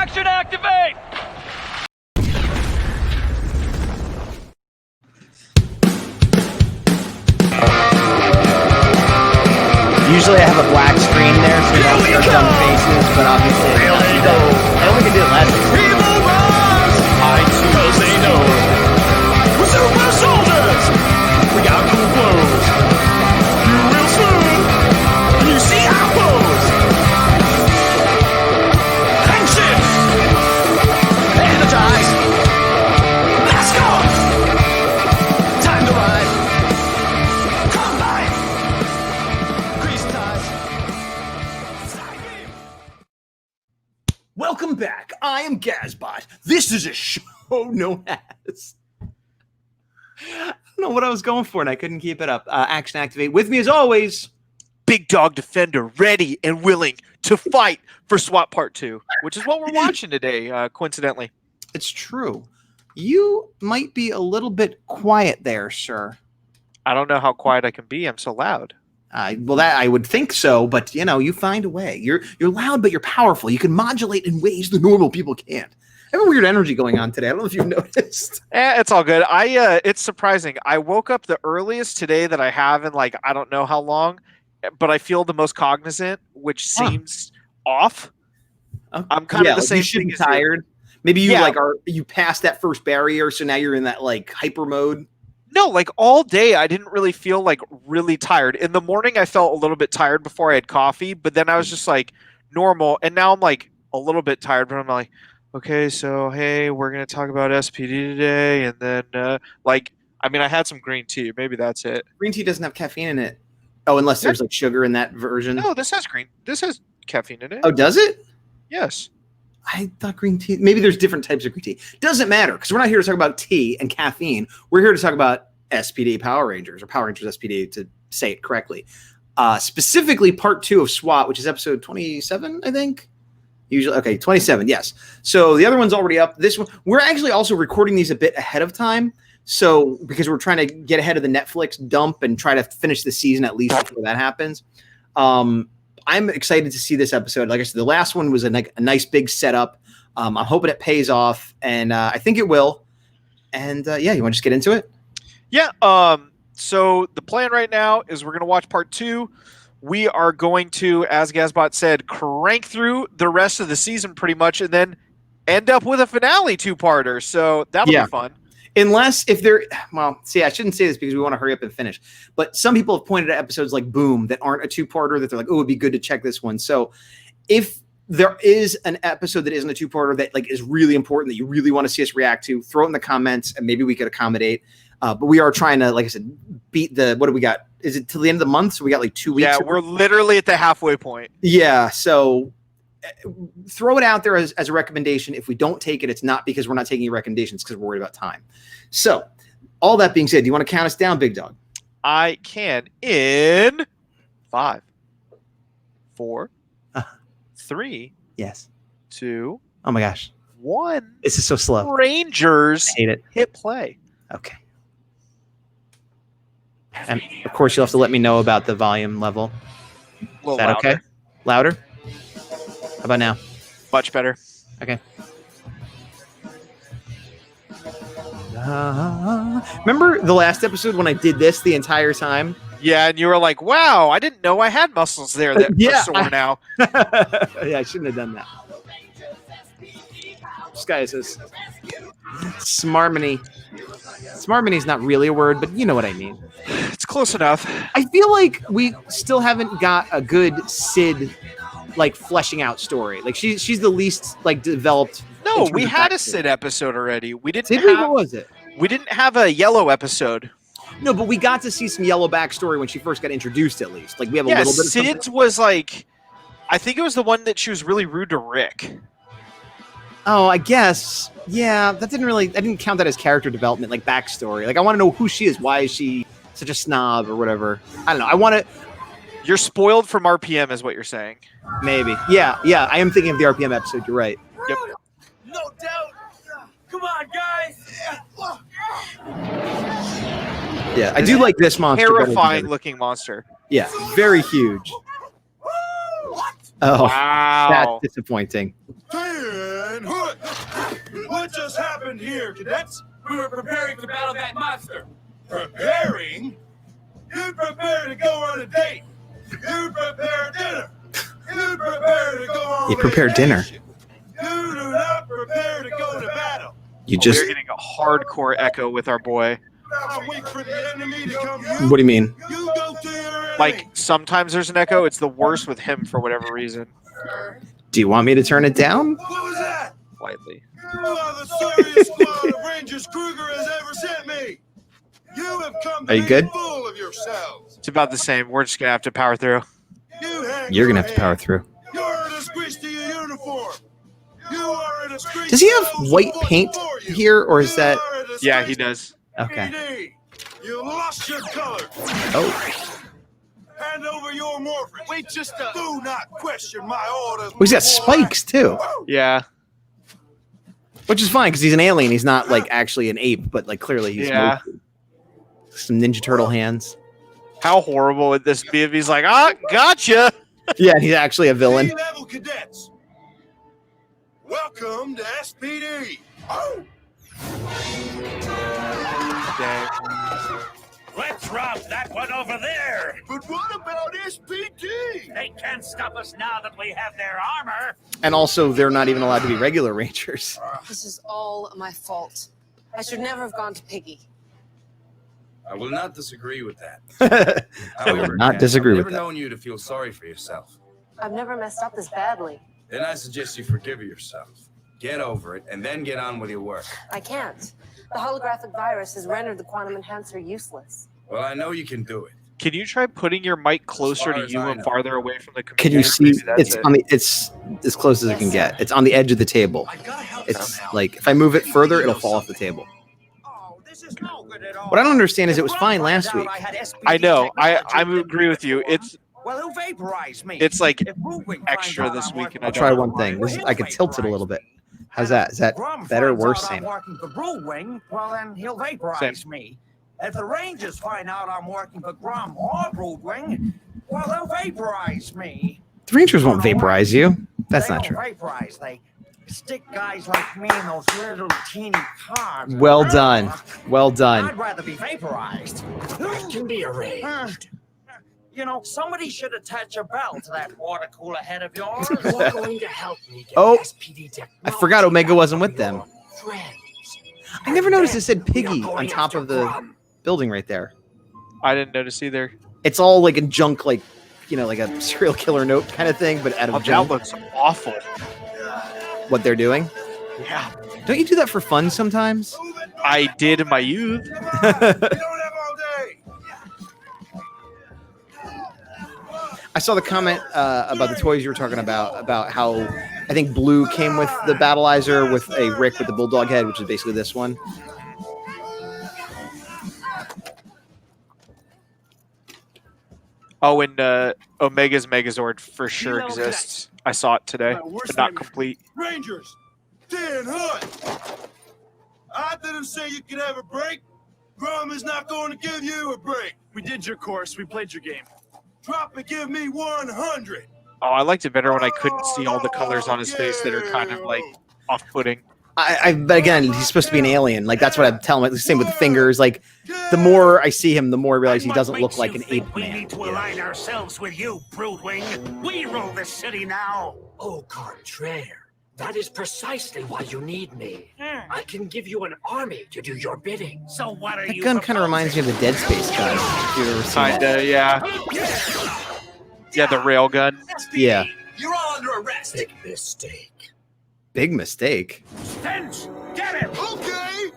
Action activate! Usually I have a black screen there so you don't see our dumb faces, but obviously I only can do it last time. People rise! Hide because they know. We're super soldiers! We got cool clothes. You will soon. You see our pose. Tension! Energize! Let's go! Time to ride. Combine! Grease ties. Welcome back. I am Gazbot. This is a show known as... I don't know what I was going for, and I couldn't keep it up. Action Activate. With me, as always, Big Dawg Defender, ready and willing to fight for SWAT Part 2, which is what we're watching today, coincidentally. it's true. You might be a little bit quiet there, sir. I don't know how quiet I can be. I'm so loud. Well, that I would think so, but you find a way. You're loud, but you're powerful. You can modulate in ways the normal people can't. I have a weird energy going on today. I don't know if you've noticed. It's all good. It's surprising. I woke up the earliest today that I have in I don't know how long, but I feel the most cognizant, which seems off. I'm kind of the same You should thing be as you. tired. Maybe you passed that first barrier, so now you're in that hyper mode. No, all day I didn't really feel really tired. In the morning I felt a little bit tired before I had coffee, but then I was just normal, and now I'm a little bit tired, but I'm like, okay, so hey, we're gonna talk about S.P.D today, and then I had some green tea. Maybe that's it. Green tea doesn't have caffeine in it. Oh, unless there's sugar in that version. No, this has caffeine in it. Oh, does it? Yes. I thought green tea. Maybe there's different types of green tea. Doesn't matter, because we're not here to talk about tea and caffeine. We're here to talk about SPD Power Rangers, or Power Rangers SPD to say it correctly. Specifically, part 2 of SWAT, which is episode 27, I think. Usually, okay, 27, yes. So the other one's already up. This one, we're actually also recording these a bit ahead of time. So because we're trying to get ahead of the Netflix dump and try to finish the season at least before that happens. I'm excited to see this episode. Like I said, the last one was a nice big setup. I'm hoping it pays off, and I think it will. And you want to just get into it? Yeah. So the plan right now is we're going to watch part 2. We are going to, as Gazbot said, crank through the rest of the season pretty much, and then end up with a finale 2-parter. So that'll be fun. Unless I shouldn't say this because we want to hurry up and finish. But some people have pointed at episodes like Boom that aren't a 2-parter that they're like, oh, it'd be good to check this one. So if there is an episode that isn't a 2-parter that is really important that you really want to see us react to, throw it in the comments and maybe we could accommodate. But we are trying to, like I said, beat what do we got? Is it till the end of the month? So we got 2 weeks. Yeah, we're literally at the halfway point. Yeah. So throw it out there as a recommendation. If we don't take it, it's not because we're not taking your recommendations, because we're worried about time. So all that being said, do you want to count us down, Big Dog? I can in 5, 4, 3. Yes. 2. Oh my gosh. 1. This is so slow. Rangers. I hate it. Hit play. Okay. And of course, you'll have to let me know about the volume level. A little Is that louder. okay? Louder? How about now? Much better. Okay. Remember the last episode when I did this the entire time? Yeah, and you were like, wow, I didn't know I had muscles there that are sore now. Yeah, I shouldn't have done that. This guy says Smarmony. Smarmony is not really a word, but you know what I mean. It's close enough. I feel like we still haven't got a good Sid fleshing out story. She's the least developed. No, we had a Sid episode already. We didn't Did we? What was it? We didn't have a Yellow episode. No, but we got to see some Yellow backstory when she first got introduced, at least. We have a little bit of Sid's was I think it was the one that she was really rude to Rick. Oh, I guess. Yeah, I didn't count that as character development, backstory. I want to know who she is. Why is she such a snob or whatever? I don't know. I want to. You're spoiled from RPM is what you're saying. Maybe. Yeah. I am thinking of the RPM episode. You're right. Yep. No doubt. Come on, guys. Yeah, I do like this monster. Terrifying looking monster. Yeah, very huge. Oh, Wow. that's disappointing. Ten Hood! What just happened here, cadets? We were preparing to battle that monster. Preparing? You prepare to go on a date. You prepare dinner. You prepare to go on You prepare dinner. vacation. You do not prepare to go to battle. You We're just. getting a hardcore echo with our boy. Now wait for the enemy to come to you. What do you mean? You go to your enemy. Like, sometimes there's an echo. It's the worst with him for whatever reason. Do you want me to turn it down? What was that? Slightly. You are the sorriest squad of Rangers Kruger has ever sent me. You have come Are to you be good? full of yourselves. It's about the same. We're just going to have to power through. You hang You're your gonna have to power head. through. You're a disgrace to your uniform. You are a disgrace. Does he to have those white who fought paint before you. here, or is You that? are a disgrace Yeah, he does. Okay. PD. You lost your color. Oh, Hand over your morphine. Wait, just do not question my orders. he's got boy. spikes too, Yeah. which is fine because he's an alien. He's not like actually an ape, but like clearly he's Yeah. some Ninja Turtle hands. How horrible would this be if he's like, ah, gotcha. Yeah, he's actually a villain. Level cadets. Welcome to SPD. Oh. Dang. Let's rob that one over there. But what about SPD? They can't stop us now that we have their armor. And also, they're not even allowed to be regular Rangers. This is all my fault. I should never have gone to Piggy. I will not disagree with that. I will However, not Kat, disagree I've with never that. known you to feel sorry for yourself. I've never messed up this badly. Then I suggest you forgive yourself. Get over it, and then get on with your work. I can't. The holographic virus has rendered the quantum enhancer useless. Well, I know you can do it. Can you try putting your mic closer far to as you I and know. farther away from the Can you computer? see? Maybe that's It's it. on the. It's as close as it can get. It's on the edge of the table. I gotta help It's somehow. like if I move it further, it'll fall off the table. Oh, this is no good at all. What I don't understand is it was fine last week. I know. I agree with you. Well, who vaporized me? It's like If Brewing extra finds out this I'm week, working and I I'll for try don't- one thing. This is, Well, I can tilt it a little bit. How's that? Is that Grum better or finds worse? out Same. I'm working for Brewing, well, then he'll vaporize me. If the Rangers find out I'm working for Grum or Brewing, well, they'll vaporize me. The Rangers won't vaporize you. That's They not don't true. Vaporize. They stick guys like me in those little teeny cars. Well done. Well done. I'd rather be vaporized. That can be arranged. You know, somebody should attach a bell to that water cooler head of yours. You're going to help me get Oh, SPD I forgot Omega wasn't with them. your friends. I never noticed it said We are Piggy going on top after of the Grum. building right there. I didn't notice either. It's all like a junk, like like a serial killer note kind of thing, but out Oh, of that junk. looks awful. What they're doing. Yeah. Don't you do that for fun sometimes? Move it, I did in my youth. Come on. We don't have all day. I saw the comment about the toys you were talking about how I think Blue came with the Battleizer with a Rick with the bulldog head, which is basically this one. Oh, and Omega's Megazord for sure know exists. I saw it today, Where's but not my- complete. Rangers, Dan Hood. I didn't say you could have a break. Grum is not going to give you a break. We did your course. We played your game. Drop and give me 100. Oh, I liked it better when I couldn't see all the colors on his face that are kind of like off-putting. But again, he's supposed to be an alien. Like that's what I'm telling him. Same with the fingers. Like the more I see him, the more I realize he And doesn't what look makes like you an think ape We man. need to align ourselves with you, Broodwing. We rule this city now. Au contraire. That is precisely why you need me. I can give you an army to do your bidding. So what are That you gun kind of reminds me of the Dead Space gun. If you've ever seen that. Kinda, yeah. Yeah, the rail gun. Yeah. You're all under arrest. Big mistake. Big mistake. Stench! Get him! Okay.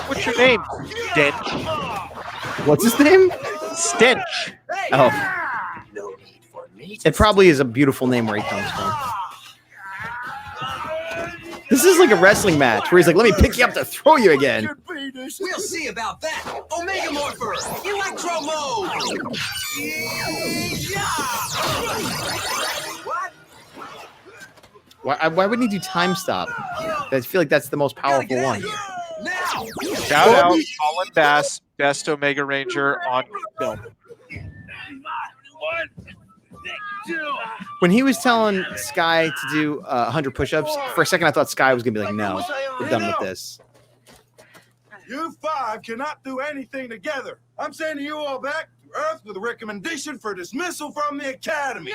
What's your name? Stench. What's his name? Stench. Oh, No need for me to it probably is a beautiful name where he comes from. This is like a wrestling match where he's like, "Let me pick you up to throw you again." We'll see about that. Omega Morpher, Electro Mode. Why wouldn't he do time stop? I feel like that's the most powerful one. Now. Shout out Colin Bass, best Omega Ranger on film. When he was telling Sky to do 100 push-ups, for a second I thought Sky was gonna be like, "No, we're done with this." You five cannot do anything together. I'm sending you all back to Earth with a recommendation for dismissal from the Academy.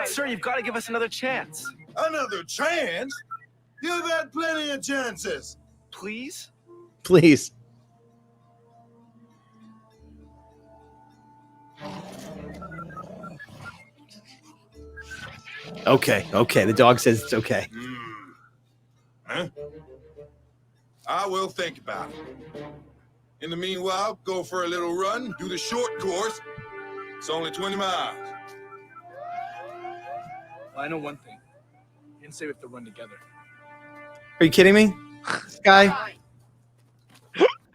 Sir, you've got to give us another chance. Another chance? You've had plenty of chances. Please? Please. Okay. The dog says it's okay. Huh? I will think about it. In the meanwhile, go for a little run, do the short course. It's only 20 miles. Well, I know one thing. You didn't say we have to run together. Are you kidding me, Sky?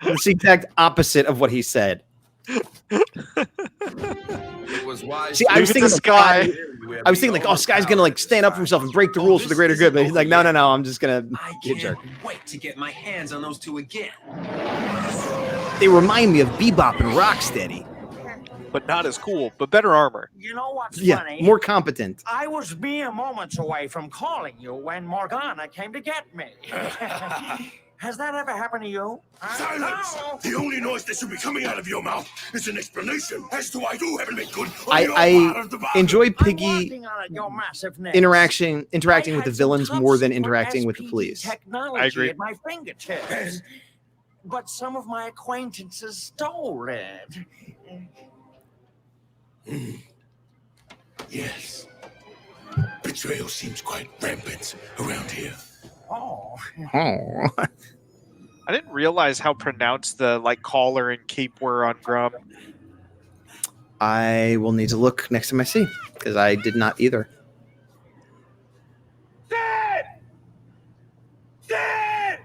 It's the exact opposite of what he said. It was wise. See, I was thinking Sky. I was thinking like, oh, Sky's gonna like stand up for himself and break the rules for the greater good, but he's like, no, I'm just gonna I get jerk. can't wait to get my hands on those two again. They remind me of Bebop and Rocksteady. But not as cool, but better armor. You know what's Yeah, funny? more competent. I was mere moments away from calling you when Morgana came to get me. Has that ever happened to you? Silence! No. The only noise that should be coming out of your mouth is an explanation as to why you haven't been good. I enjoy I'm Piggy working on it, your massive necks. interacting I with the had villains some more than top-secret interacting with the SPD police. Technology I agree. At my fingertips. But some of my acquaintances stole it. Yes. Betrayal seems quite rampant around here. Oh. Oh. I didn't realize how pronounced the like collar and cape were on Grum. I will need to look next time I see, because I did not either. Dad! Dad!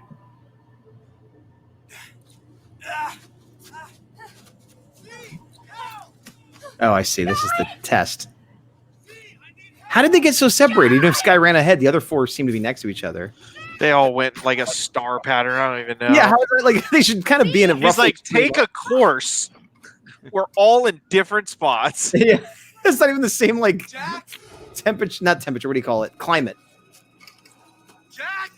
Oh, I see. This is the test. How did they get so separated? Even if Sky ran ahead, the other four seem to be next to each other. They all went like a star pattern. I don't even know. Yeah, how is that, like they should kind of be in a rough. He's like, take a course. We're all in different spots. Yeah, it's not even the same like temperature. Not temperature. What do you call it? Climate. Jack!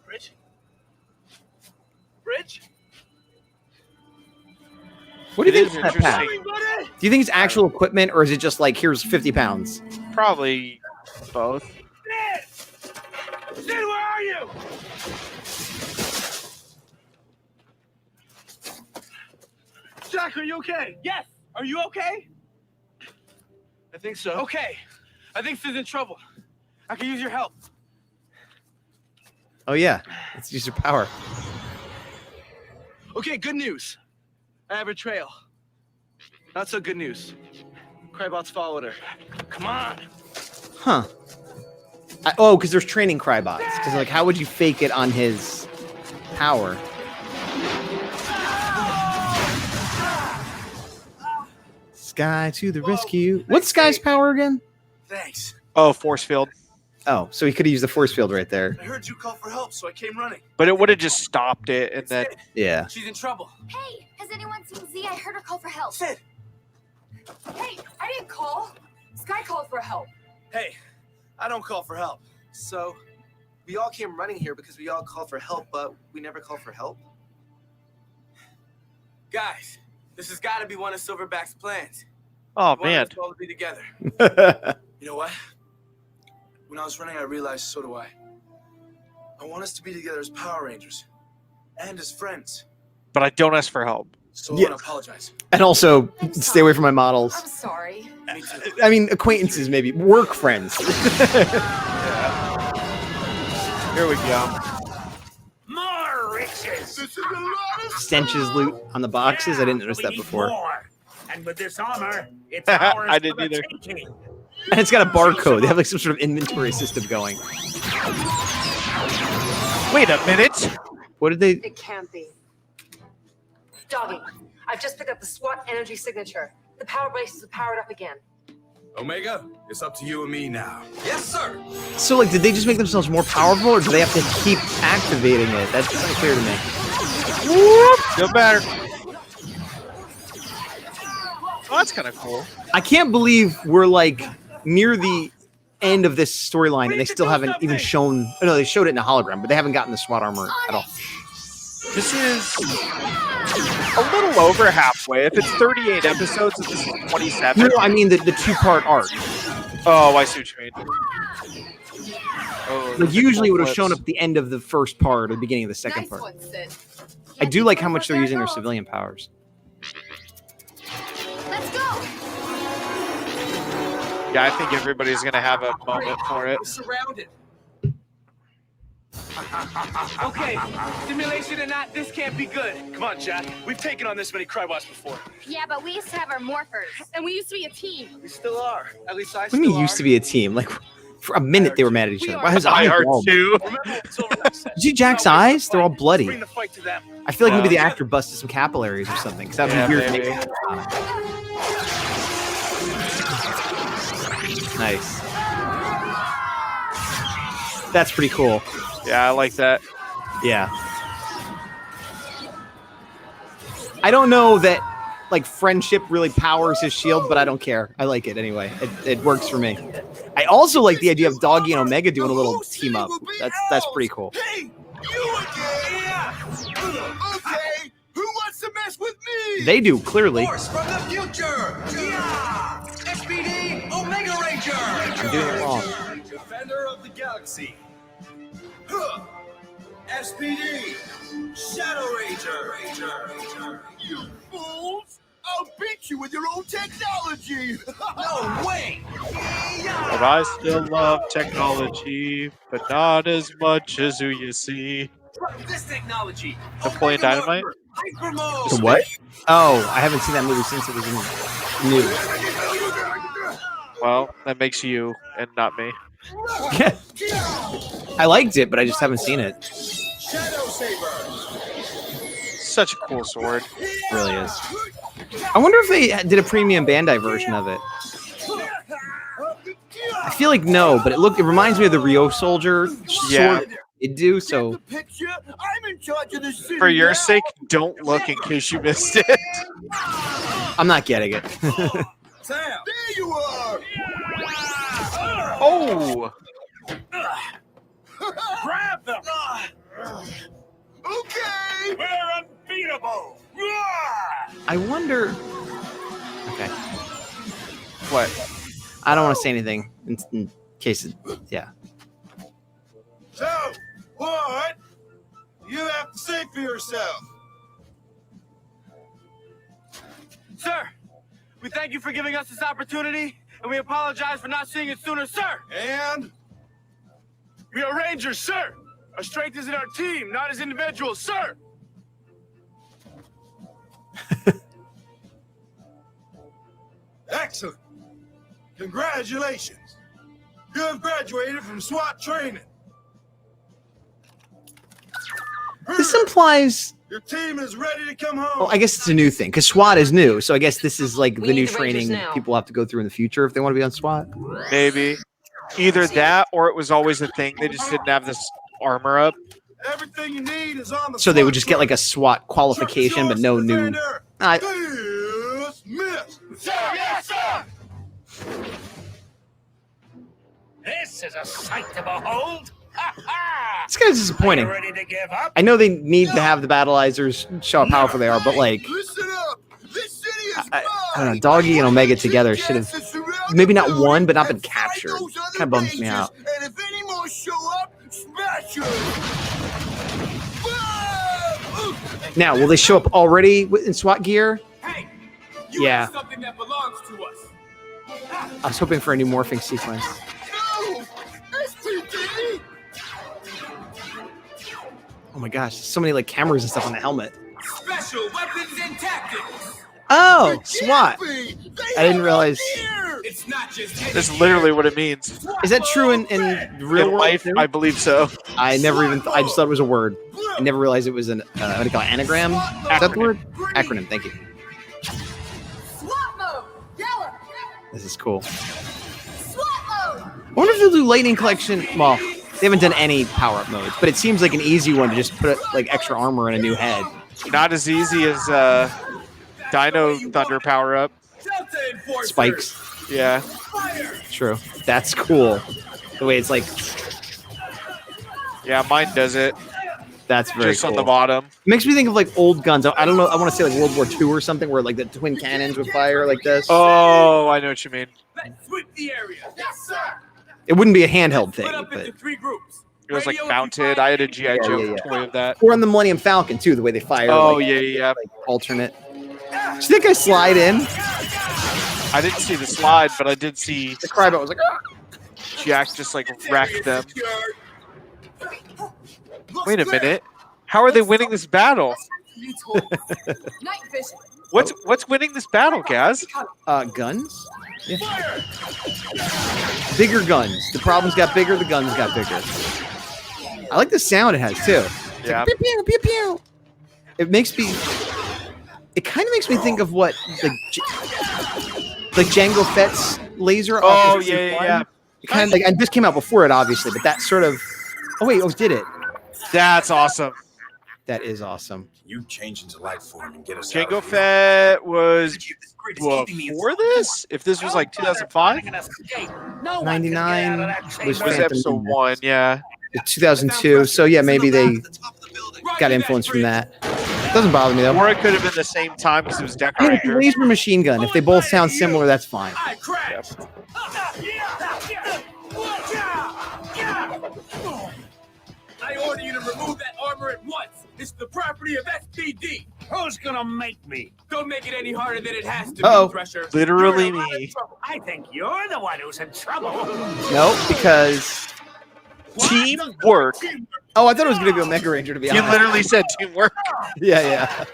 Bridge? Bridge? What do you It think is is that pack? interesting. Do you think it's actual equipment, or is it just like here's 50 pounds? Probably both. Sid! Sid, where are you? Jack, are you okay? Yes. Are you okay? I think so. Okay. I think Sid's in trouble. I can use your help. Oh yeah, let's use your power. Okay, good news. I have Betrayal. Not so good news. Crybot's followed her. Come on. Huh. Because there's training Crybots. Because like, how would you fake it on his power? Sky to the rescue. What's Sky's power again? Thanks. Oh, force field. Oh, so he could have used the force field right there. I heard you call for help, so I came running. But it would have just stopped it, and then Yeah. She's in trouble. Hey, has anyone seen Z? I heard her call for help. Sid. Hey, I didn't call. Sky called for help. Hey, I don't call for help. So, we all came running here because we all called for help, but we never called for help? Guys, this has got to be one of Silverback's plans. oh He wanted man, us all to be together. You know what? When I was running, I realized, so do I. I want us to be together as Power Rangers and as friends. but I don't ask for help. So I Yeah. want to apologize. And also, I'm stay away from my models. I'm sorry. Me too. I mean, acquaintances maybe. Work friends. Here we go. More riches. This is a lot of Stench's loot on the boxes. I didn't notice that before. More. And with this armor, it's ours I didn't for the either. taking. And it's got a barcode. They have like some sort of inventory system going. Wait a minute. What did they? It can't be. Doggy, I've just picked up the SWAT energy signature. The power bases are powered up again. Omega, it's up to you and me now. Yes, sir. So like, did they just make themselves more powerful, or do they have to keep activating it? That's unclear to me. Don't matter. Oh, that's kind of cool. I can't believe we're like near the end of this storyline and they still haven't even shown. Oh, no, they showed it in a hologram, but they haven't gotten the SWAT armor at all. This is a little over halfway. If it's 38 episodes, and this is 27. No, I mean the 2-part arc. Oh, I see what you mean. Oh, Like usually it would have shown up at the end of the first part or the beginning of the second part. I do like how much they're using their civilian powers. Let's go. Yeah, I think everybody's gonna have a moment for it. We're surrounded. Okay, simulation or not, this can't be good. Come on, Jack. We've taken on this many Crybots before. Yeah, but we used to have our morphers, and we used to be a team. We still are. At least I What do you mean used to be a team? Like for a minute they were mad at each other. Why his eyes I all- too. Did you see Jack's eyes? They're all bloody. Bring the fight to them. I feel like maybe the Yeah. actor busted some capillaries or something. Because that'd Yeah, be weird. maybe. Nice. That's pretty cool. Yeah, I like that. Yeah. I don't know that like friendship really powers his shield, but I don't care. I like it anyway. It works for me. I also like the idea of Doggy and Omega doing a little team up. That's pretty cool. Hey, you again? Yeah. Okay, who wants to mess with me? They do, clearly. Force from the future. Yeah. S.P.D. Omega Ranger. I'm doing it wrong. Defender of the galaxy. Huh. S.P.D. Shadow Ranger. You fools! I'll beat you with your own technology. No way. But I still love technology, but not as much as who you see. This technology. Napoleon Dynamite? Hyper mode. The what? Oh, I haven't seen that movie since it was in new. Well, that makes you and not me. I liked it, but I just haven't seen it. Shadow Saber. Such a cool sword. It really is. I wonder if they did a premium Bandai version of it. I feel like no, but it reminds me of the Rio Soldier Yeah. sword it do, so Picture. I'm in charge of the city. For your now. sake, don't look in case you missed it. I'm not getting it. Sam. There you are. Oh! Grab them. Okay. We're unbeatable. I wonder. Okay. What? I don't want to say anything in case it. Yeah. So, what? You have to say for yourself. Sir, we thank you for giving us this opportunity, and we apologize for not seeing it sooner, sir. And? We are Rangers, sir. Our strength is in our team, not as individuals, sir. Excellent. Congratulations. You have graduated from SWAT training. This implies. Your team is ready to come home. Well, I guess it's a new thing because SWAT is new, so I guess this is like We the need new the Rangers training now. people have to go through in the future if they want to be on SWAT. Maybe. Either that or it was always a thing. They just didn't have this armor up. Everything you need is on the So they would SWAT just get like a SWAT qualification, but no new. I- Dismissed. Sir, yes, sir. This is a sight to behold. Ha ha! It's kind of disappointing. Ready to give up? I know they need to have the battleizers show how powerful they are, but like, Listen up. This city is I don't know, Doggy and Omega together should have maybe not won, but not been captured. Kind of bums me out. And if any more show up, smash them. Now, will they show up already in SWAT gear? Hey, Yeah. have something that belongs to us. I was hoping for a new morphing sequence. No, S.P.D. Oh my gosh, so many like cameras and stuff on the helmet. Special weapons and tactics. Oh, SWAT. I didn't realize. It's not just That's literally what it means. Is that true in real In world life, too? I believe so. I never even. I just thought it was a word. I never realized it was an what do you call it, anagram. Is that the word? Acronym. Thank you. SWAT mode! Yellow! This is cool. SWAT mode! I wonder if they'll do Lightning Collection. Well, they haven't done any power-up modes, but it seems like an easy one to just put like extra armor and a new head. Not as easy as Dino Thunder power up. spikes. Yeah. True. That's cool. The way it's like. Yeah, mine does it. That's very just cool. on the bottom. It makes me think of like old guns. I don't know. I want to say like World War II or something, where like the twin cannons would fire like this. Oh, I know what you mean. Let's sweep the area. Yes, sir. It wouldn't be a handheld thing, Split up but into 3 groups. It was like Radio mounted. I had a GI Joe toy of that. or on the Millennium Falcon too, the way they fire. Oh like, yeah. like alternate. Do you think I slide in? I didn't see the slide, but I did see The Crybot was like, ah! Jack just like wreck them. Wait a minute. How are they winning this battle? Night vision. What's winning this battle, Gaz? Guns. Yeah. Bigger guns. The problems got bigger. The guns got bigger. I like the sound it has too. It's Yeah. like, pew, pew, pew, pew. It makes me. It kind of makes me think of what like Jango Fett's laser. Oh off of yeah. It kind of like, and this came out before it, obviously, but that sort of. Oh wait! Oh, did it? That's awesome. That is awesome. You change into life form and get us Jango out of here. Fett was before this? If this was like 2005? 99 was It was episode 1, yeah. 2002. So yeah, maybe they got influence from that. Doesn't bother me though. Or it could have been the same time because it was Deck Yeah, it's a Ranger. laser machine gun. If they both sound similar, that's fine. I crashed. I order you to remove that armor at once. It's the property of S.P.D. Who's gonna make me? Don't make it any harder than it has to Uh-oh. be, Thresher. Literally You're in a lot of me. trouble. I think you're the one who's in trouble. No, because Teamwork. I thought it was gonna be Omega Ranger to be You honest. literally said teamwork. Yeah.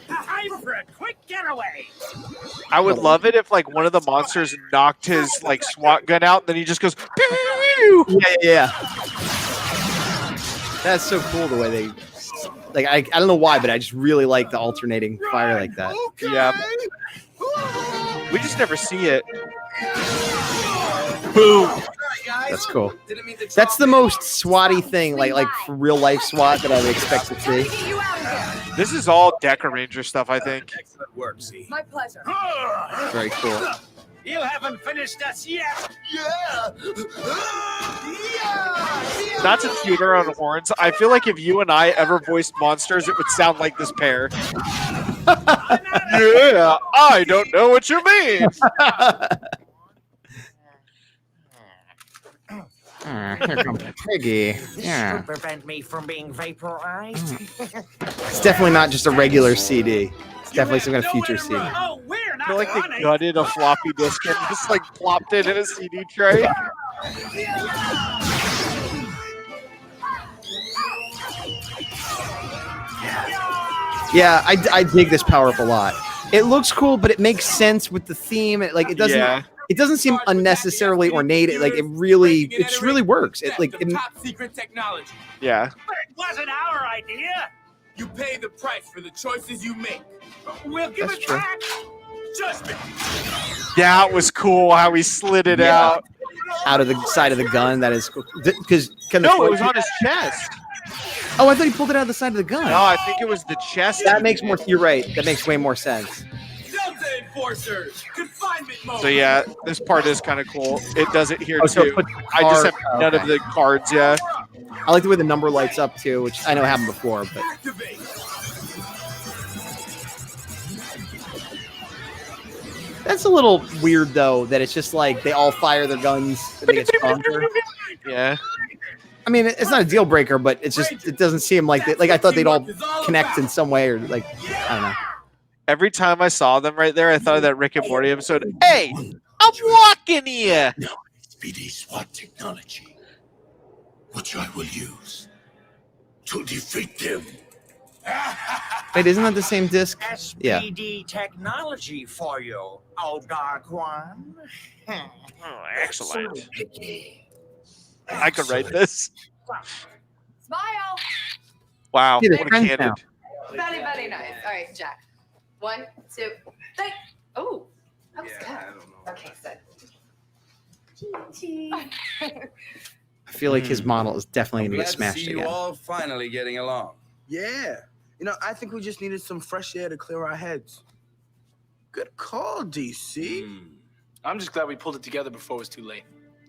Time for a quick getaway. I would love it if like one of the monsters knocked his like SWAT gun out and then he just goes pew! Yeah. That's so cool the way they like. I don't know why, but I just really like the alternating fire like that. Yeah. We just never see it. Boom. That's cool. That's the most SWAT-y thing, like for real life SWAT that I would expect to see. Get you out of here. This is all Decker Ranger stuff, I think. Excellent work, Z. My pleasure. Very cool. You haven't finished us yet. Not to toot our own horns. I feel like if you and I ever voiced monsters, it would sound like this pair. Yeah, I don't know what you mean. Here comes Piggy. Yeah. Should prevent me from being vaporized. It's definitely not just a regular CD. It's definitely some kind of future CD. Oh, we're I not feel like they running. gutted a floppy disk and just like plopped it in a CD tray. Yeah, I dig this power up a lot. It looks cool, but it makes sense with the theme. It doesn't. Yeah. It doesn't seem unnecessarily ornate. It really works. It top secret technology. Yeah. But it wasn't our idea. You pay the price for the choices you make. We'll give That's it true. back. Judgment. That was cool how he slid it out. out of the side of the gun. That is cool. Because No, it was on his chest. Oh, I thought he pulled it out of the side of the gun. No, I think it was the chest. That makes more. You're right. That makes way more sense. Delta Enforcers. Confinement mode. So yeah, this part is kind of cool. It does it here Oh, so it too. puts the I just have card- none okay. of the cards. Yeah. I like the way the number lights up too, which I know happened before, but Activate. that's a little weird though. That it's just like they all fire their guns and they get stronger. Yeah. I mean, it's not a deal breaker, but it's just it doesn't seem like they, like I thought they'd all connect in some way or like I don't know. Every time I saw them right there, I thought of that Rick and Morty episode. Hey, I'm walking here. No, S.P.D. SWAT technology, which I will use to defeat them. Wait, isn't that the same disc? Yeah. SPD technology for you, oh dark one. Oh, excellent. Picky. I could write this. Smile. Wow. Yeah, they're What a friends cannon. Very, very nice. All right, Jack. 1, 2, 3. Oh, that was good. Okay, good. I feel like his model is definitely I'm going to glad get to smashed see you again. all finally getting along. Yeah. You know, I think we just needed some fresh air to clear our heads. Good call, DC. I'm just glad we pulled it together before it was too late.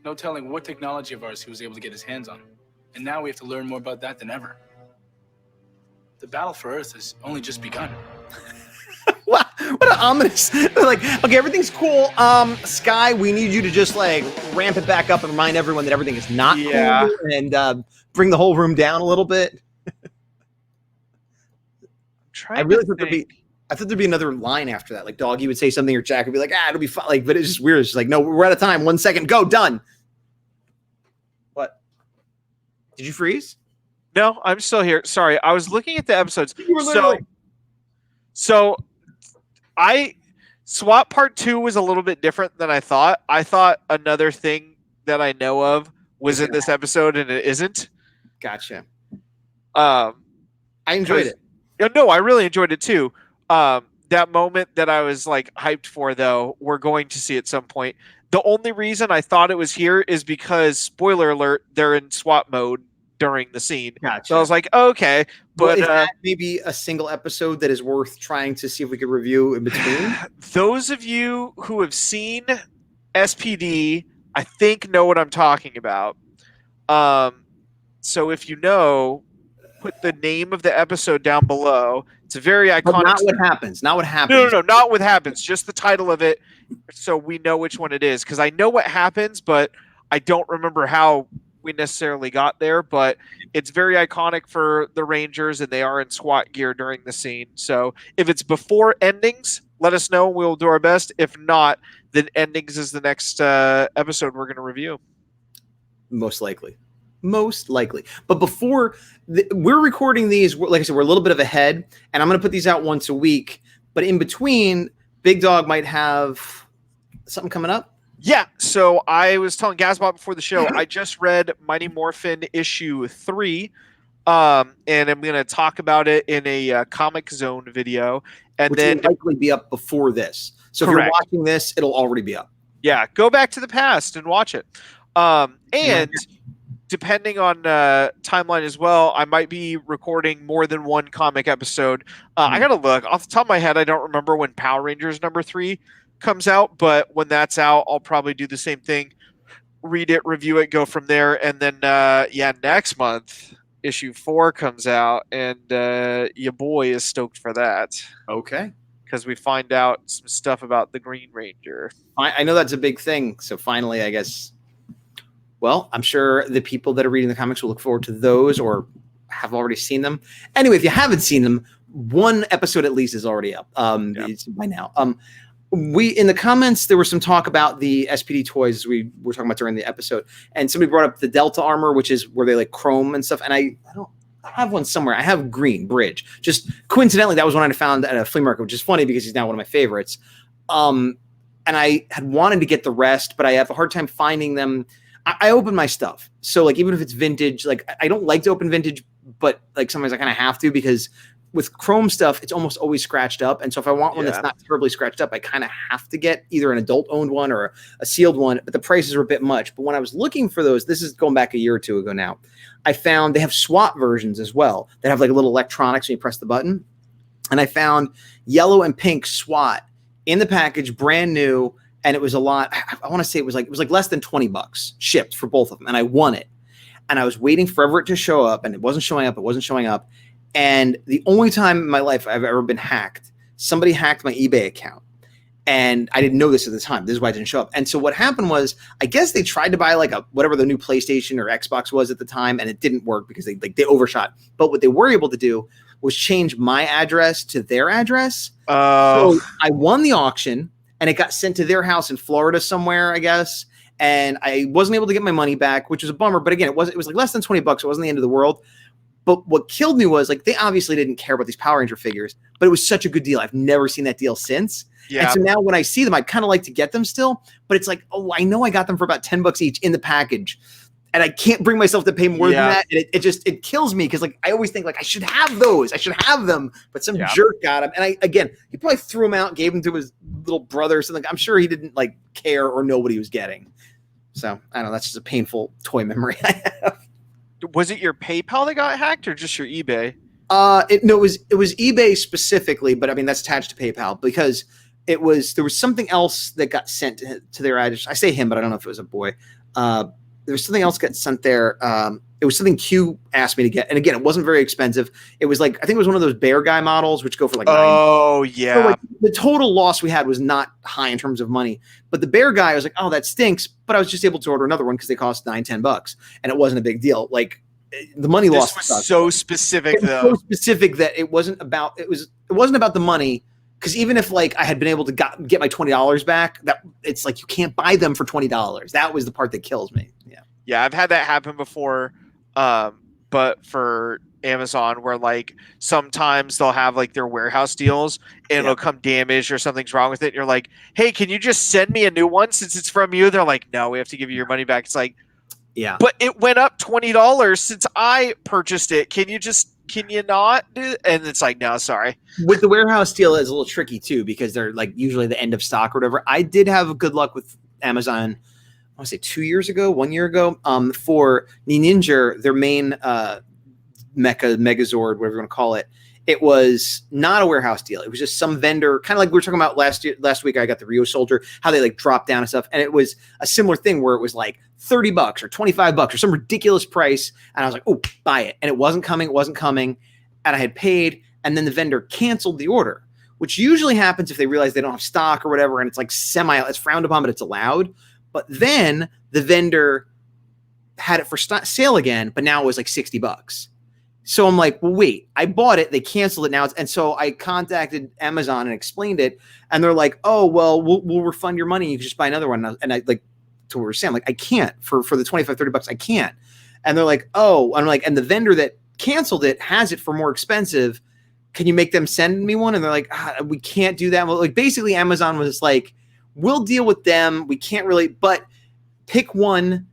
No telling what technology of ours he was able to get his hands on. And now we have to learn more about that than ever. The battle for Earth has only just begun. Wow, what an ominous. Like, okay, everything's cool. Sky, we need you to just like ramp it back up and remind everyone that everything is not cool and bring the whole room down a little bit. I thought there'd be another line after that. Like Doggy would say something or Jack would be like, it'll be fine. Like, but it's just weird. It's just like, no, we're out of time. 1 second. Go, done. What? Did you freeze? No, I'm still here. Sorry. I was looking at the episodes. You were literally... So SWAT Part 2 was a little bit different than I thought. I thought another thing that I know of was in this episode and it isn't. Gotcha. I enjoyed it. No, I really enjoyed it too. That moment that I was like hyped for, though, we're going to see at some point. The only reason I thought it was here is because, spoiler alert, they're in SWAT mode during the scene. Gotcha. So I was like, okay, but is that maybe a single episode that is worth trying to see if we could review in between? Those of you who have seen SPD, I think know what I'm talking about. So if you know, put the name of the episode down below. It's a very iconic. But not what happens. Not what happens. No, not what happens. Just the title of it, so we know which one it is. Because I know what happens, but I don't remember how we necessarily got there. But it's very iconic for the Rangers, and they are in SWAT gear during the scene. So if it's before endings, let us know. We'll do our best. If not, then endings is the next episode we're going to review. Most likely. But before we're recording these, like I said, we're a little bit of ahead, and I'm going to put these out once a week. But in between, Big Dog might have something coming up. Yeah. So I was telling Gazbot before the show, I just read Mighty Morphin issue 3, and I'm going to talk about it in a Comic Zone video, and which then will likely be up before this. So Correct. If you're watching this, it'll already be up. Yeah, go back to the past and watch it. And depending on timeline as well, I might be recording more than one comic episode. I gotta look off the top of my head. I don't remember when Power Rangers number 3 comes out, but when that's out, I'll probably do the same thing. Read it, review it, go from there, and then next month issue 4 comes out, and your boy is stoked for that. Okay. Because we find out some stuff about the Green Ranger. I know that's a big thing. So finally, I guess. Well, I'm sure the people that are reading the comics will look forward to those or have already seen them. Anyway, if you haven't seen them, one episode at least is already up it's by now. We in the comments, there was some talk about the SPD toys we were talking about during the episode. And somebody brought up the Delta armor, which is where they like chrome and stuff. And I have one somewhere. I have green Bridge. Just coincidentally, that was one I found at a flea market, which is funny because he's now one of my favorites. And I had wanted to get the rest, but I have a hard time finding them. I open my stuff. So like, even if it's vintage, like I don't like to open vintage, but like sometimes I kind of have to because with chrome stuff, it's almost always scratched up. And so if I want one that's not terribly scratched up, I kind of have to get either an adult owned one or a sealed one, but the prices are a bit much. But when I was looking for those, this is going back a year or two ago now, I found they have SWAT versions as well that have like a little electronics when you press the button. And I found yellow and pink SWAT in the package, brand new. And it was a lot. I want to say it was like less than $20 shipped for both of them. And I won it. And I was waiting forever it to show up, and it wasn't showing up. And the only time in my life I've ever been hacked, somebody hacked my eBay account. And I didn't know this at the time. This is why it didn't show up. And so what happened was, I guess they tried to buy like whatever the new PlayStation or Xbox was at the time, and it didn't work because they overshot. But what they were able to do was change my address to their address. So I won the auction. And it got sent to their house in Florida somewhere, I guess. And I wasn't able to get my money back, which was a bummer. But again, it was like less than $20. It wasn't the end of the world. But what killed me was like they obviously didn't care about these Power Ranger figures, but it was such a good deal. I've never seen that deal since. Yeah. And so now when I see them, I'd kind of like to get them still. But it's like, oh, I know I got them for about $10 each in the package. And I can't bring myself to pay more than that. And it kills me because like I always think like I should have those. I should have them. But some jerk got them. And he probably threw them out, gave them to his little brother or something. I'm sure he didn't like care or know what he was getting. So I don't know. That's just a painful toy memory I have. Was it your PayPal that got hacked or just your eBay? No, it was eBay specifically, but I mean that's attached to PayPal because there was something else that got sent to their address. I say him, but I don't know if it was a boy. There was something else got sent there. It was something Q asked me to get, and again, it wasn't very expensive. It was like I think it was one of those Bear Guy models, which go for like yeah. So like, the total loss we had was not high in terms of money, but the Bear Guy I was like, oh, that stinks. But I was just able to order another one because they cost $9-10, and it wasn't a big deal. Like the money loss was so specific though. So specific that it wasn't about the money. Because even if like I had been able to get my $20 back, that it's like you can't buy them for $20. That was the part that kills me. Yeah, I've had that happen before, but for Amazon, where like sometimes they'll have like their warehouse deals and it'll come damaged or something's wrong with it. And you're like, hey, can you just send me a new one since it's from you? They're like, no, we have to give you your money back. It's like, yeah, but it went up $20 since I purchased it. Can you not do it? And it's like, no, sorry. With the warehouse deal, it's a little tricky too because they're like usually the end of stock or whatever. I did have good luck with Amazon. I want to say 2 years ago, 1 year ago, for Ninja, their main Megazord, whatever you want to call it. It was not a warehouse deal. It was just some vendor, kind of like we were talking about last week. I got the Rio Soldier, how they like dropped down and stuff. And it was a similar thing where it was like $30 or $25 or some ridiculous price. And I was like, oh, buy it. And it wasn't coming. And I had paid. And then the vendor canceled the order, which usually happens if they realize they don't have stock or whatever. And it's like it's frowned upon, but it's allowed. But then the vendor had it for sale again, but now it was like $60. So I'm like, well, wait, I bought it. They canceled it now. And so I contacted Amazon and explained it. And they're like, oh, well, we'll refund your money. You can just buy another one. And I like, to what we're saying, like, I can't for the $25-30. I can't. And they're like, oh, I'm like, and the vendor that canceled it has it for more expensive. Can you make them send me one? And they're like, we can't do that. Well, like basically Amazon was like, we'll deal with them. We can't really, but pick one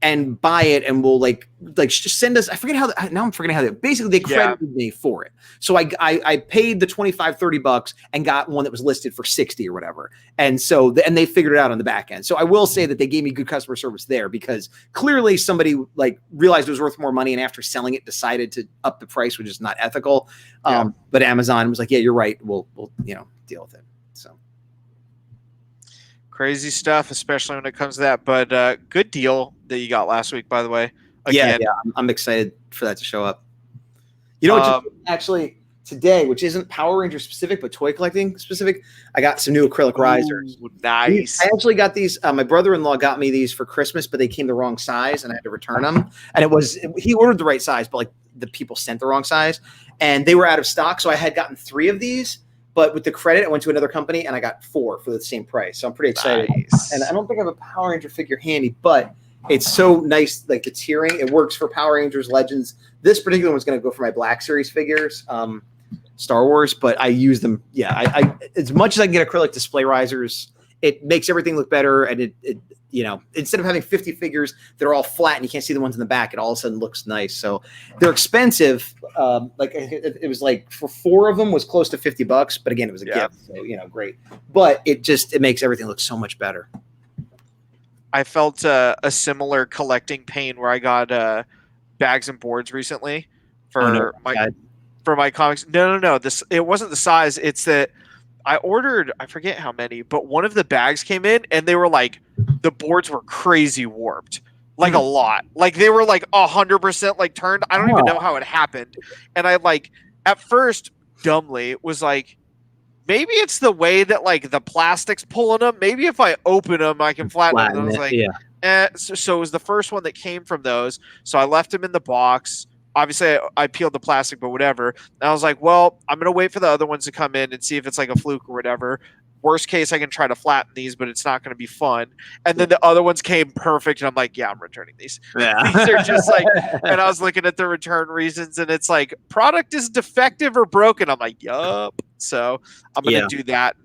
and buy it, and we'll like just send us. I forget how. Now I'm forgetting how they. Basically, they credited me for it, so I paid the $25-30 and got one that was listed for $60 or whatever, and so and they figured it out on the back end. So I will say that they gave me good customer service there because clearly somebody like realized it was worth more money, and after selling it, decided to up the price, which is not ethical. But Amazon was like, yeah, you're right. We'll deal with it. So. Crazy stuff, especially when it comes to that. But good deal that you got last week, by the way. Again. Yeah, I'm excited for that to show up. You know what? Actually, today, which isn't Power Ranger specific, but toy collecting specific, I got some new acrylic risers. Nice. I actually got these. My brother-in-law got me these for Christmas, but they came the wrong size, and I had to return them. And he ordered the right size, but like the people sent the wrong size, and they were out of stock. So I had gotten 3 of these. But with the credit, I went to another company and I got 4 for the same price. So I'm pretty excited. Nice. And I don't think I have a Power Ranger figure handy, but it's so nice, like the tiering. It works for Power Rangers, Legends. This particular one's going to go for my Black Series figures, Star Wars, but I use them. Yeah, I as much as I can get acrylic display risers, it makes everything look better. And it instead of having 50 figures that are all flat and you can't see the ones in the back, it all of a sudden looks nice. So they're expensive. Like it was like for 4 of them was close to $50, but again, it was a gift. So, great. But it makes everything look so much better. I felt a similar collecting pain where I got bags and boards recently for my comics. No. It wasn't the size. It's that I ordered, I forget how many, but one of the bags came in and they were like, the boards were crazy warped, like a lot. Like they were like 100% like turned. I don't even know how it happened. And I like at first dumbly was like, maybe it's the way that like the plastic's pulling them. Maybe if I open them, I can flatten them. And I was like, So it was the first one that came from those. So I left them in the box. Obviously, I peeled the plastic, but whatever. And I was like, well, I'm going to wait for the other ones to come in and see if it's like a fluke or whatever. Worst case, I can try to flatten these, but it's not going to be fun. And then the other ones came perfect, and I'm like, yeah, I'm returning these. Yeah. These are just like, and I was looking at the return reasons, and it's like, product is defective or broken. I'm like, yup. So I'm going to do that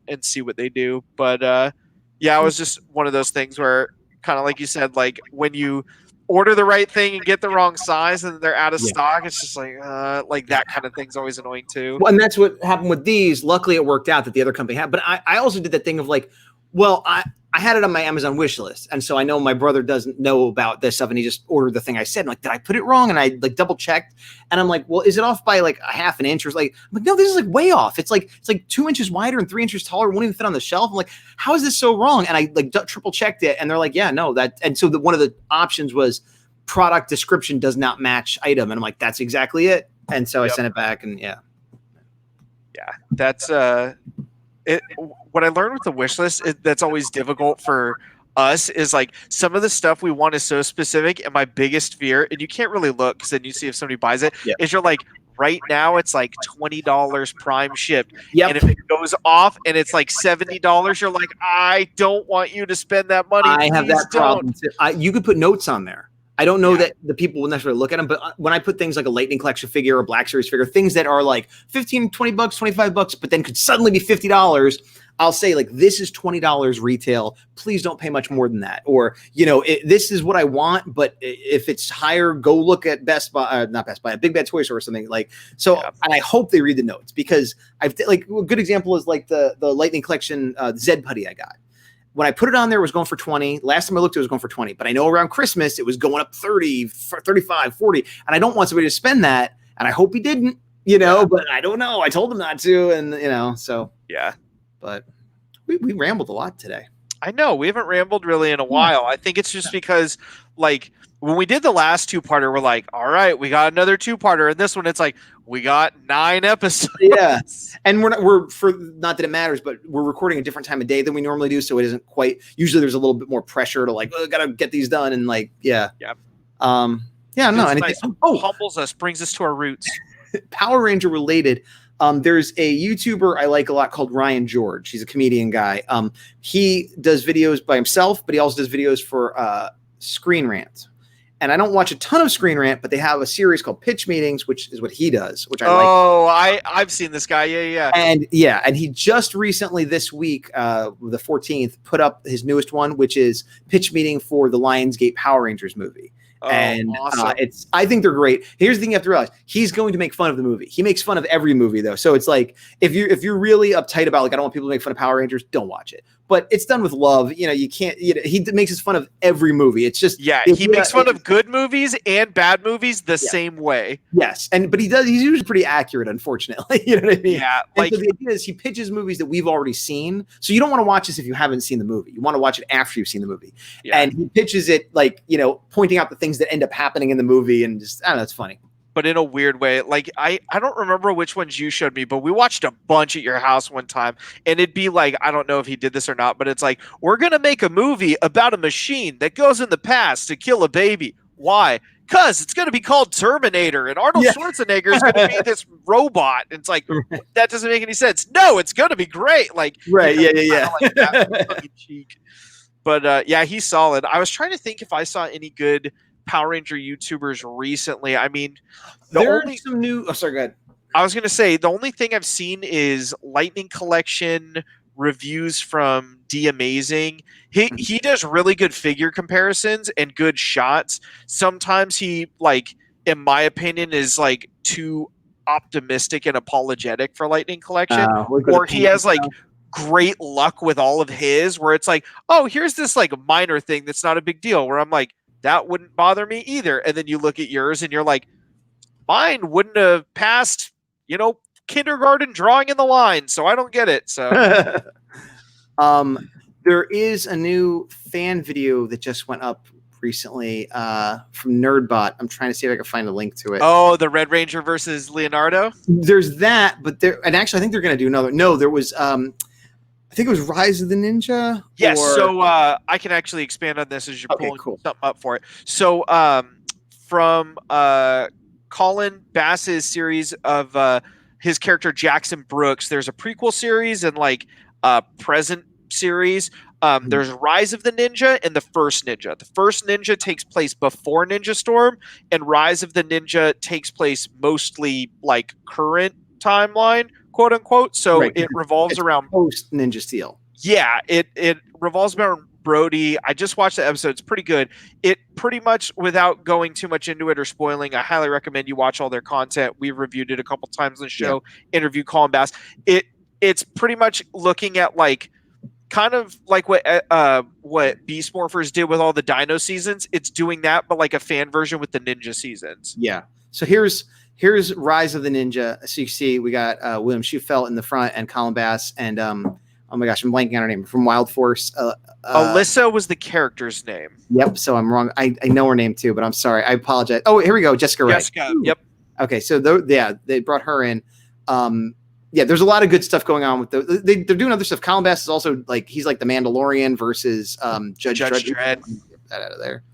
and see what they do. But yeah, it was just one of those things where kind of like you said, like when you order the right thing and get the wrong size and they're out of stock, it's just like that kind of thing's always annoying too. Well, and that's what happened with these. Luckily it worked out that the other company had, but I also did that thing of like, well, I I had it on my Amazon wish list. And so I know my brother doesn't know about this stuff, and he just ordered the thing I said. I'm like, did I put it wrong? And I like double checked, and I'm like, well, is it off by like a half an inch? Or like, I'm like, no, this is like way off. It's like 2 inches wider and 3 inches taller. It won't even fit on the shelf. I'm like, how is this so wrong? And I like triple checked it, and they're like, yeah, no, that. And so one of the options was product description does not match item, and I'm like, that's exactly it. And so I sent it back, and yeah, that's it. What I learned with the wish list that's always difficult for us is like some of the stuff we want is so specific, and my biggest fear, and you can't really look because then you see if somebody buys it, is you're like, right now it's like $20 prime shipped, and if it goes off and it's like $70, you're like, I don't want you to spend that money. I have that problem too. You could put notes on there. I don't know that the people will necessarily look at them, but when I put things like a Lightning Collection figure or Black Series figure, things that are like 15, 20 bucks, 25 bucks, but then could suddenly be $50, I'll say like, this is $20 retail. Please don't pay much more than that. Or, this is what I want, but if it's higher, go look at Best Buy, not Best Buy, a Big Bad Toy Store or something like, so. Yeah. And I hope they read the notes, because I've like a good example is like the Lightning Collection, Zed putty I got. When I put it on there, it was going for 20. Last time I looked, it was going for 20. But I know around Christmas, it was going up 30, 35, 40. And I don't want somebody to spend that. And I hope he didn't, but I don't know. I told him not to. And, so. Yeah. But we rambled a lot today. I know. We haven't rambled really in a while. I think it's just because, like, when we did the last two-parter, we're like, all right, we got another two-parter. And this one, it's like, we got 9 episodes. Yeah. And we're for not that it matters, but we're recording a different time of day than we normally do. So it isn't quite, usually there's a little bit more pressure to like, gotta get these done. And like, yeah. Yep. No. Nice. Humbles us, brings us to our roots. Power Ranger related. There's a YouTuber I like a lot called Ryan George. He's a comedian guy. He does videos by himself, but he also does videos for Screen Rant. And I don't watch a ton of Screen Rant, but they have a series called Pitch Meetings, which is what he does, which I like. Oh, I've seen this guy. Yeah. And he just recently this week, the 14th, put up his newest one, which is Pitch Meeting for the Lionsgate Power Rangers movie. Oh, and awesome. I think they're great. Here's the thing you have to realize: he's going to make fun of the movie. He makes fun of every movie, though. So it's like if you're really uptight about like I don't want people to make fun of Power Rangers, don't watch it. But it's done with love. You can't. He makes his fun of every movie. It's just he makes fun of good movies and bad movies the same way. Yes, but he's usually pretty accurate, unfortunately. You know what I mean? Yeah. Like so the idea is he pitches movies that we've already seen. So you don't want to watch this if you haven't seen the movie. You want to watch it after you've seen the movie. Yeah. And he pitches it like pointing out the things that end up happening in the movie, and just I don't know, it's funny. But in a weird way, like I don't remember which ones you showed me, but we watched a bunch at your house one time, and it'd be like, I don't know if he did this or not, but it's like, we're going to make a movie about a machine that goes in the past to kill a baby. Why? Because it's going to be called Terminator, and Arnold Schwarzenegger is going to be this robot. And it's like, that doesn't make any sense. No, it's going to be great. Like, right. Yeah. Like that cheek. But he's solid. I was trying to think if I saw any good Power Ranger YouTubers recently. I mean, there's some new. Oh, sorry, go ahead. I was going to say the only thing I've seen is Lightning Collection reviews from D Amazing. He does really good figure comparisons and good shots. Sometimes he, like, in my opinion, is like too optimistic and apologetic for Lightning Collection, or he has like great luck with all of his, where it's like, oh, here's this like minor thing that's not a big deal. Where I'm like, that wouldn't bother me either. And then you look at yours and you're like, mine wouldn't have passed, kindergarten drawing in the line. So I don't get it. So there is a new fan video that just went up recently from Nerdbot. I'm trying to see if I can find a link to it. Oh, the Red Ranger versus Leonardo. There's that, but and actually I think they're going to do another. No, there was, I think it was Rise of the Ninja. Yes. So I can actually expand on this as you're pulling something up for it. So from Colin Bass's series of his character Jackson Brooks, there's a prequel series and like present series. There's Rise of the Ninja and the First Ninja. The First Ninja takes place before Ninja Storm, and Rise of the Ninja takes place mostly like current timeline, quote unquote. So it revolves around post Ninja Steel. Yeah, it revolves around Brody. I just watched the episode. It's pretty good. It pretty much, without going too much into it or spoiling, I highly recommend you watch all their content. We've reviewed it a couple times on the show. Interview Colin Bass. It's pretty much looking at like kind of like what Beast Morphers did with all the Dino seasons. It's doing that, but like a fan version with the Ninja seasons. Yeah. So here's Rise of the Ninja. So you see we got William Schufelt in the front and Colin Bass and oh my gosh, I'm blanking on her name from Wild Force. Alyssa was the character's name. Yep. So I'm wrong. I know her name too, but I'm sorry. I apologize. Oh, here we go. Jessica Rae. Jessica. Yep. Okay. So they brought her in. Yeah, there's a lot of good stuff going on with they're doing other stuff. Colin Bass is also like he's like the Mandalorian versus Judge Dredd. Get that out of there.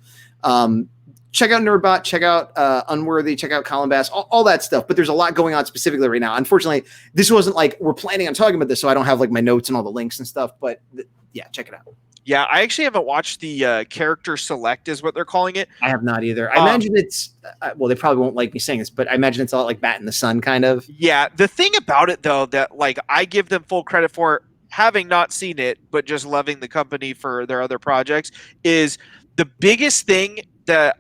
Check out Nerdbot, check out Unworthy, check out Colin Bass, all that stuff. But there's a lot going on specifically right now. Unfortunately, this wasn't like we're planning on talking about this, so I don't have like my notes and all the links and stuff. But yeah, check it out. Yeah, I actually haven't watched the character select, is what they're calling it. I have not either. I imagine it's well, they probably won't like me saying this, but I imagine it's a lot like Bat in the Sun, kind of. Yeah, the thing about it though that like I give them full credit for having not seen it, but just loving the company for their other projects is the biggest thing that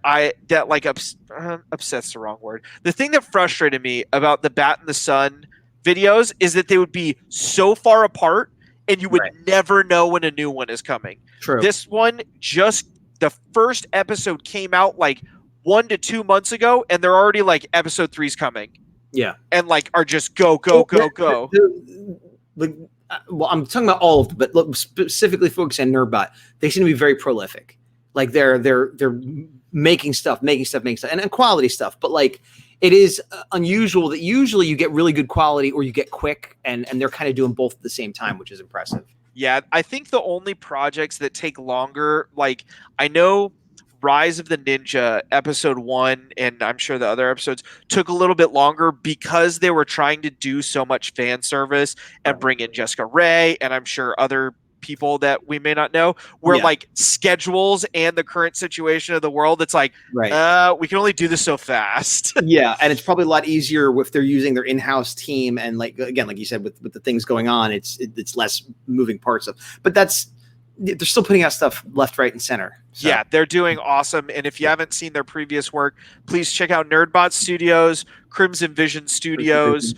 upsets the wrong word. The thing that frustrated me about the Bat in the Sun videos is that they would be so far apart and you would never know when a new one is coming. True. This one, just the first episode came out like 1 to 2 months ago, and they're already like episode 3's coming. Yeah. And like are just go. Well, I'm talking about all of them, but look, specifically focus on Nerdbot. They seem to be very prolific. Like they're making stuff, and quality stuff. But like it is unusual that usually you get really good quality or you get quick, and they're kind of doing both at the same time, which is impressive. Yeah, I think the only projects that take longer, like I know Rise of the Ninja episode 1, and I'm sure the other episodes took a little bit longer because they were trying to do so much fan service and bring in Jessica Rae, and I'm sure other people that we may not know, where like schedules and the current situation of the world, it's like we can only do this so fast. Yeah, and it's probably a lot easier if they're using their in-house team, and like again, like you said, with the things going on, it's less moving parts of. But they're still putting out stuff left, right, and center. So. Yeah, they're doing awesome. And if you haven't seen their previous work, please check out Nerdbot Studios, Crimson Vision Studios,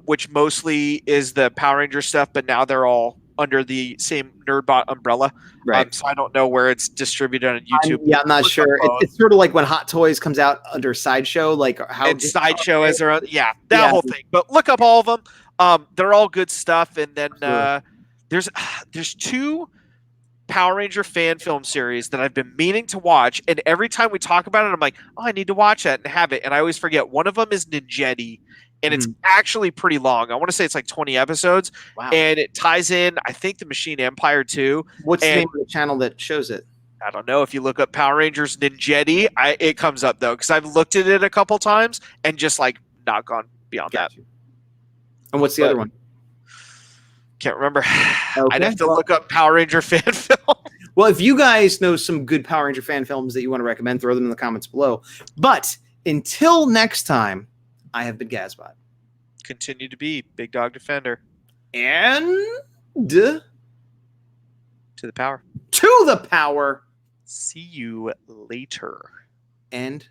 which mostly is the Power Ranger stuff, but now they're all under the same Nerdbot umbrella. Right. So I don't know where it's distributed on YouTube. I'm not sure. It's sort of like when Hot Toys comes out under Sideshow, like how it's Sideshow as their own. Yeah, that whole thing. But look up all of them. They're all good stuff. And then there's 2 Power Ranger fan film series that I've been meaning to watch, and every time we talk about it, I'm like, oh, I need to watch that and have it. And I always forget. One of them is Ninjetti. And it's actually pretty long. I want to say it's like 20 episodes. Wow. And it ties in, I think, the Machine Empire too. What's the name of the channel that shows it? I don't know. If you look up Power Rangers Ninjetti, it comes up though, because I've looked at it a couple times and just like not gone beyond that. And what's the other one? Can't remember. Okay. I'd have to look up Power Ranger fan film. Well, if you guys know some good Power Ranger fan films that you want to recommend, throw them in the comments below. But until next time, I have been Gazbot. Continue to be Big Dawg Defender. And to the power. To the power. See you later. End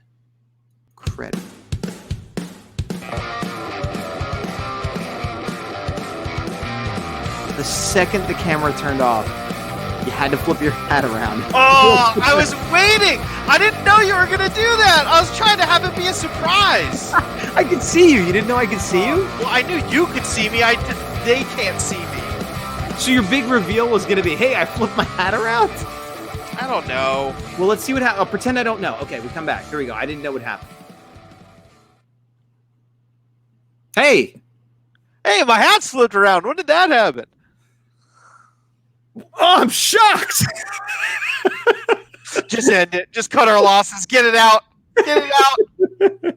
credit. The second the camera turned off, you had to flip your hat around. Oh, I was waiting. I didn't know you were going to do that. I was trying to have it be a surprise. I could see you. You didn't know I could see you? Well, I knew you could see me. They can't see me. So your big reveal was going to be, hey, I flipped my hat around? I don't know. Well, let's see what happens. I'll pretend I don't know. Okay, we come back. Here we go. I didn't know what happened. Hey, my hat's flipped around. When did that happen? Oh, I'm shocked. Just end it. Just cut our losses. Get it out. Get it out.